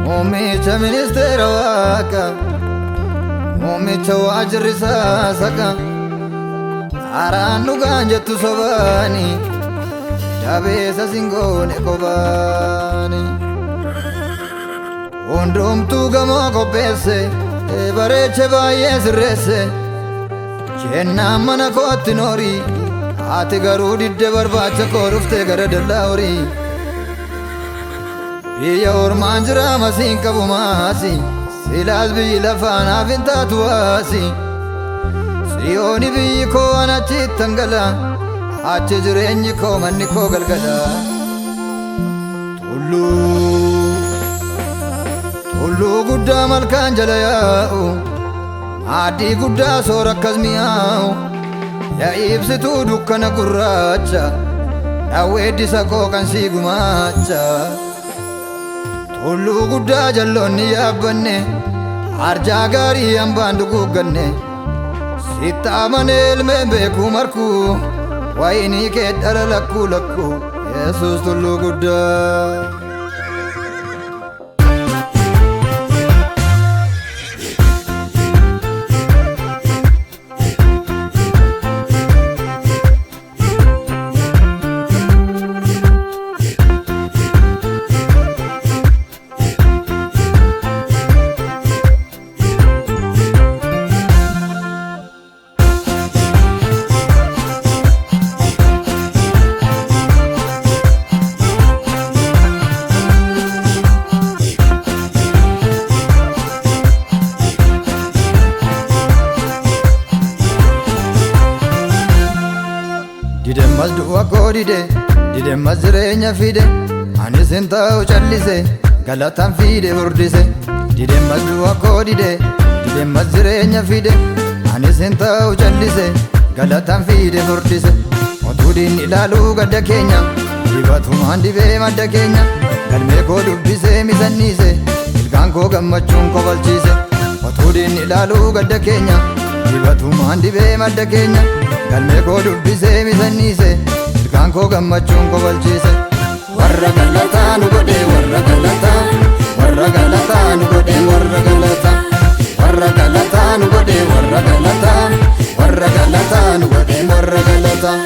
Muummicha ministeera waaqa muummicha waajjirri saaka haaraan dhugaan jettu sobaani dabeessa singoone qobaani hundumtuu gamoo qopheesse bareeche baay'ee sirreesse kennaan mana kootti noorii haati garuu didde barbaacha koo dhuftee gara dallaa horii biyya ormaan jira masiin qabu maasi silaas biyyi lafaanaaf hin taatu waasi siyooni biyyi koo an achitti hangala achi jireenyi koo manni koo galgala tulluu guddaa malkaan jala yaa'u maaddii guddaa soora akkas mi'aawu yaa ibsituu dukkana gurraacha dhawweeddisa koo kan sii gumaacha tulluu guddaa jalloonni yaabbanne arjaa gaarii hambaan duguugganne sitti amane ilmeen beekuu markuu wayinii kee dhala lakkuu lakkuu Yesuus tulluu guddaa Didemmas du'a koo didemmas jireenya fide anis hin ta'u callise galataan fide furdise didemmas du'a koo didemmas jireenya fide anis hin ta'u callise galataan fide furdise otuu diinni ilaaluu gadda keenya dibatumaan dibee madda keenya galmee koo dubbisee misanniise ilkaan koo gammachuun kobalchiise otuu diinni ilaaluu gadda keenya dibatumaan dibee madda keenya galmee koo dubbisee misanniise ilkaan koo gammachuun kobalchiise warra galataa nu godhe warra galataa warra galataa nu godhe warra galataa warra galataa nu godhe warra galataa warra galataa nu godhe warra galataa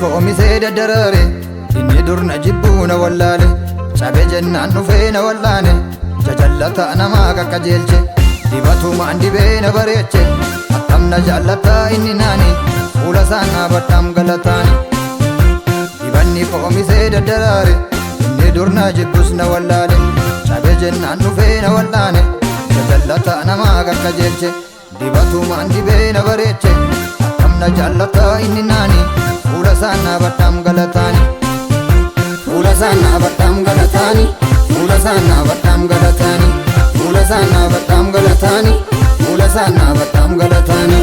Koomisee daddaraare inni durna jibbuu na wallaale cabe jennaan dhufee na wallaane jajallata namaa qaqqajeelche dibatumaan dibee na bareeche attam na jaallataa inni naani fuula isaan dhaabadhaam galataani dibanni koomisee daddaraare inni durna jibbus na wallaale cabe jennaan dhufee na wallaane jajallata namaa qaqqajeelche dibatumaan dibee na bareeche attam na jaallataa inni naani fuula isaan dhaabadhaam galataani fuula isaan dhaabadhaam galataani fuula isaan dhaabadhaam galataani fuula isaan dhaabadhaam galataani fuula isaan dhaabadhaam galataani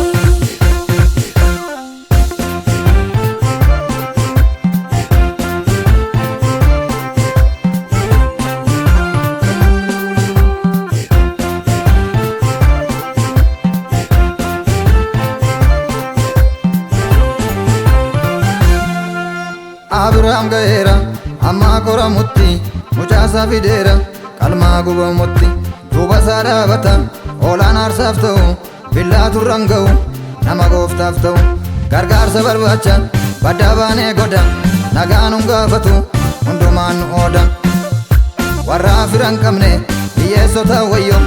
Abrahaam ga'eera ammaa qoramutti mucaasaa fideera qalmaa gubamutti duuba isaa dhaabata hoolaan aarsaaf ta'u billaatu irraan ga'u nama gooftaaf ta'u gargaarsa barbaacha baddaa baanee goda nagaan nun gaafatu hundumaan nu ooda warra fira hin qabne hiyyeessota wayyo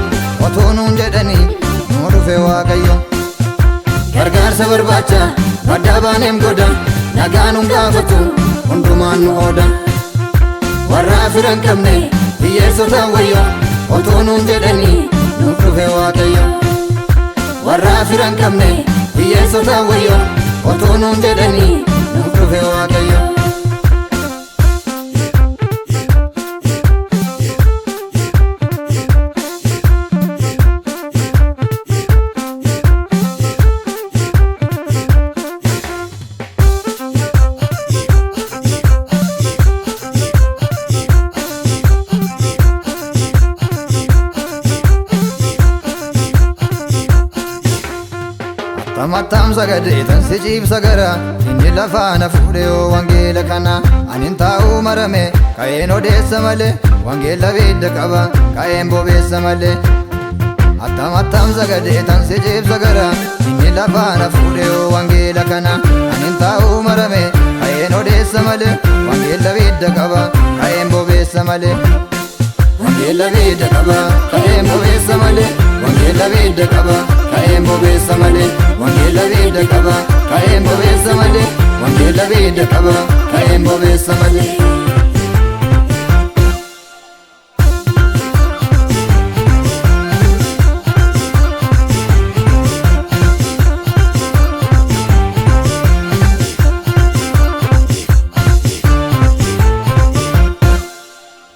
otoo nuun jedhanii nu dhufe waaqayyo gargaarsa barbaacha baddaa baanee goda nagaan nun gaafatu hundumaan nu ooda warra fira hin qabne hiyyeessota wayyo otoo nuun jedhanii nuuf dhufe waaqayyo warra fira hin qabne hiyyeessota wayyo otoo nuun jedhanii nuuf dhufe waaqayyo Atamatam sagade tan sijib sagara inni lafana fude o wangela kana anin ta'u marame kayen odessa male wangela vidda qaba kayen bobessa male Atamatam sagade tan sijib sagara inni lafana fude o wangela kana anin ta'u marame kayen odessa male wangela vidda qaba kayen bobessa male Wangela vidda qaba kayen bobessa male Wangela vidda qaba kayen bobessa male Wangela vidda qaba kayen bobessa male Wangela vidda qaba kayen bobessa male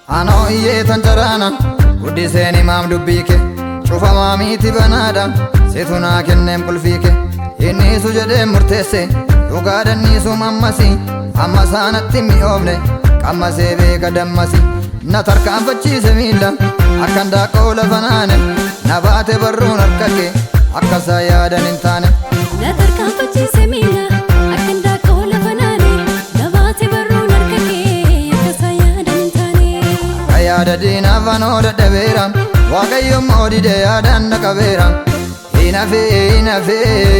Ano iye tanjarana Kudiseni mam dubbike Cufa mamiti banada Situna kennem kulfike Inni sujade murtese Yugadan nisu mammasi Amma sanatti mi'oofne Qamma seebee kadammasi Na tarkaanfachiise miila Akkan daaqoo lafanaane Na baate barruun harkake Akkasaa yaadan hin taane Na tarkaanfachiise miila Akkan daaqoo lafanaane Na baate barruun harkake Akkasaa yaadan hin taane Yaada diinaaf anoo dadhabeera Waaqayyo moodide yaadaan dhaqabeera Hinafe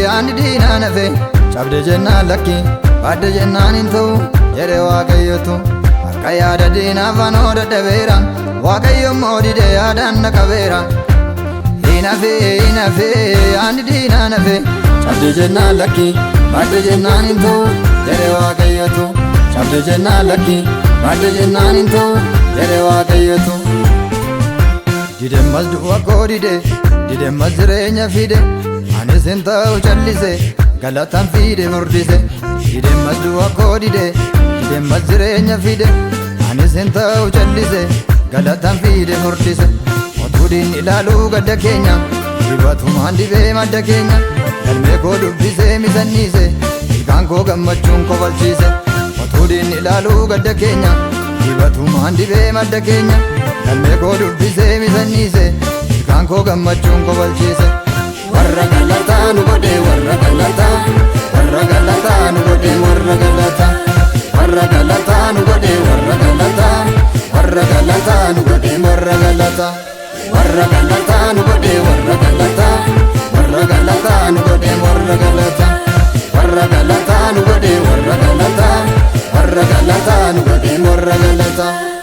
yaadni diinaa nafe Cabde jennaan lakki baadde jennaan hin ta'u jedhe Waaqayyotu Harka yaada diinaaf anoo dadhabeera Waaqayyo moodide yaadaan dhaqabeera Hinafe yaadni diinaa nafe Cabde jennaan lakki baadde jennaan hin ta'u jedhe Waaqayyotu Cabde jennaan lakki baadde jennaan hin ta'u jedhe Waaqayyotu Didemmas du'a koo didemmas jireenya fide anis hin ta'u callise galatan fide furdise Didemmas du'a koo didemmas jireenya fide anis hin ta'u callise galatan fide furdise Otuu diin ilaaluu gadda keenya dibatumaan dibee madda keenya galmee koo dubbisee misanniise ilkaan koo gammachuun kofalchiise Otuu diin ilaaluu gadda keenya dibatumaan dibee madda keenya galmee koo dubbisee misanniise ilkaan koo gammachuun kofalchiise Warra galataa nu godhe warra galataa Warra galataa nu godhe warra galataa Warra galataa nu godhe warra galataa Warra galataa nu godhe warra galataa Warra galataa nu godhe warra galataa Warra galataa nu godhe warra galataa Warra galataa nu godhe warra galataa Warra galataa nu godhe warra galataa